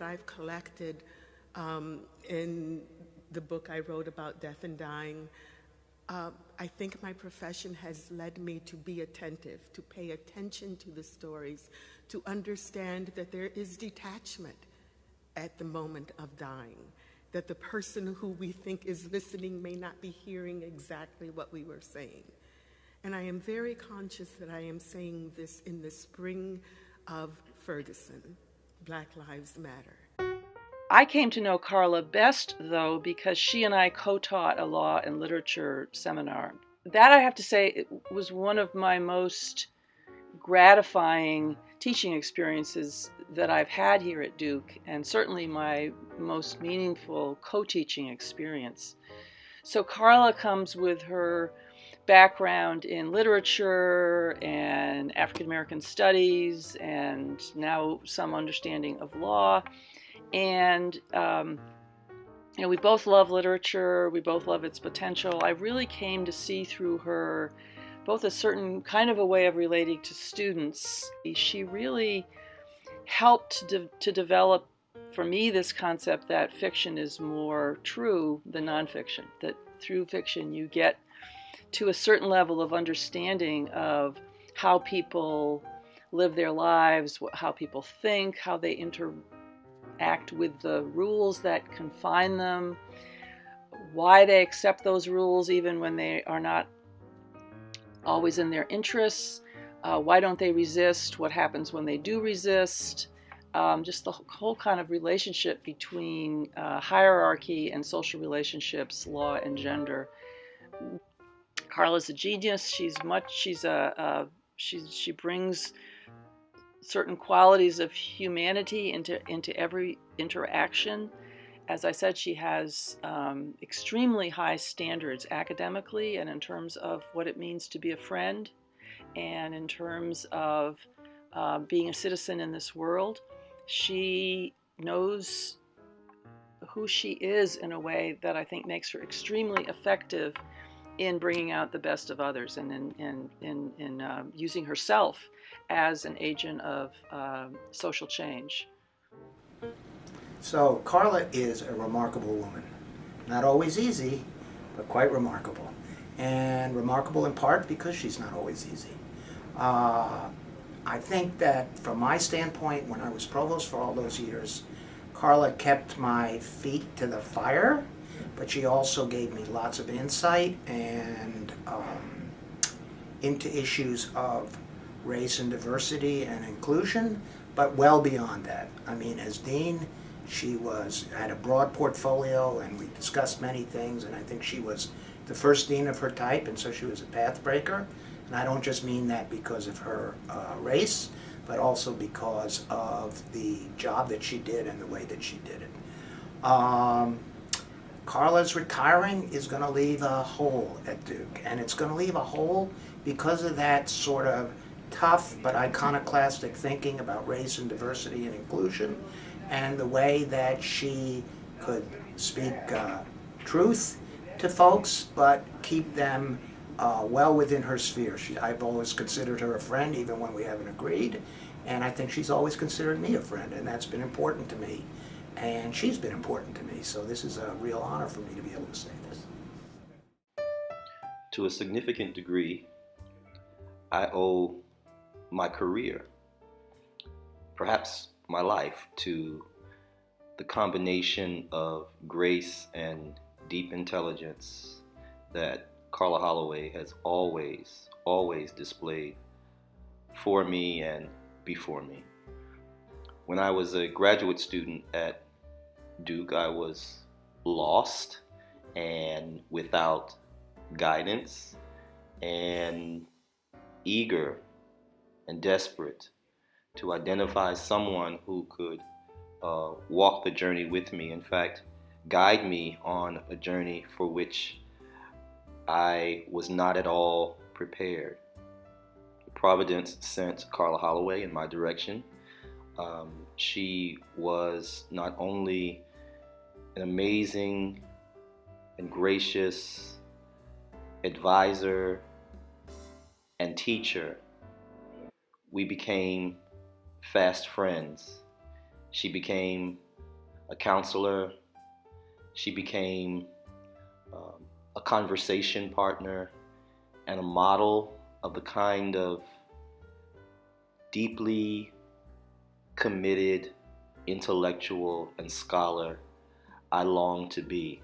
I've collected in the book I wrote about death and dying, I think my profession has led me to be attentive, to pay attention to the stories, to understand that there is detachment at the moment of dying, that the person who we think is listening may not be hearing exactly what we were saying. And I am very conscious that I am saying this in the spring of Ferguson, Black Lives Matter. I came to know Karla best, though, because she and I co-taught a law and literature seminar. That, I have to say, it was one of my most gratifying teaching experiences that I've had here at Duke, and certainly my most meaningful co-teaching experience. So Karla comes with her background in literature and African American studies and now some understanding of law. And we both love literature, we both love its potential. I really came to see through her both a certain kind of a way of relating to students. She really helped to develop for me this concept that fiction is more true than nonfiction, that through fiction you get to a certain level of understanding of how people live their lives, how people think, how they interact with the rules that confine them, why they accept those rules even when they are not always in their interests, why don't they resist, what happens when they do resist, just the whole kind of relationship between hierarchy and social relationships, law and gender. Karla's a genius. She brings certain qualities of humanity into every interaction. As I said, she has extremely high standards academically and in terms of what it means to be a friend and in terms of being a citizen in this world. She knows who she is in a way that I think makes her extremely effective in bringing out the best of others and in using herself as an agent of social change. So Karla is a remarkable woman. Not always easy, but quite remarkable. And remarkable in part because she's not always easy. I think that from my standpoint, when I was provost for all those years, Karla kept my feet to the fire, but she also gave me lots of insight and into issues of race and diversity and inclusion, but well beyond that. I mean, as dean, she had a broad portfolio, and we discussed many things, and I think she was the first dean of her type, and so she was a path breaker. And I don't just mean that because of her race, but also because of the job that she did and the way that she did it. Karla's retiring is going to leave a hole at Duke, and it's going to leave a hole because of that sort of tough but iconoclastic thinking about race and diversity and inclusion, and the way that she could speak truth to folks but keep them well within her sphere. I've always considered her a friend even when we haven't agreed, and I think she's always considered me a friend, and that's been important to me, and she's been important to me, so this is a real honor for me to be able to say this. To a significant degree, I owe my career, perhaps my life, to the combination of grace and deep intelligence that Karla Holloway has always displayed for me and before me. When I was a graduate student at Duke, I was lost and without guidance and eager and desperate to identify someone who could walk the journey with me. In fact, guide me on a journey for which I was not at all prepared. Providence sent Karla Holloway in my direction. She was not only an amazing and gracious advisor and teacher, we became fast friends. She became a counselor. She became a conversation partner and a model of the kind of deeply committed intellectual and scholar I long to be.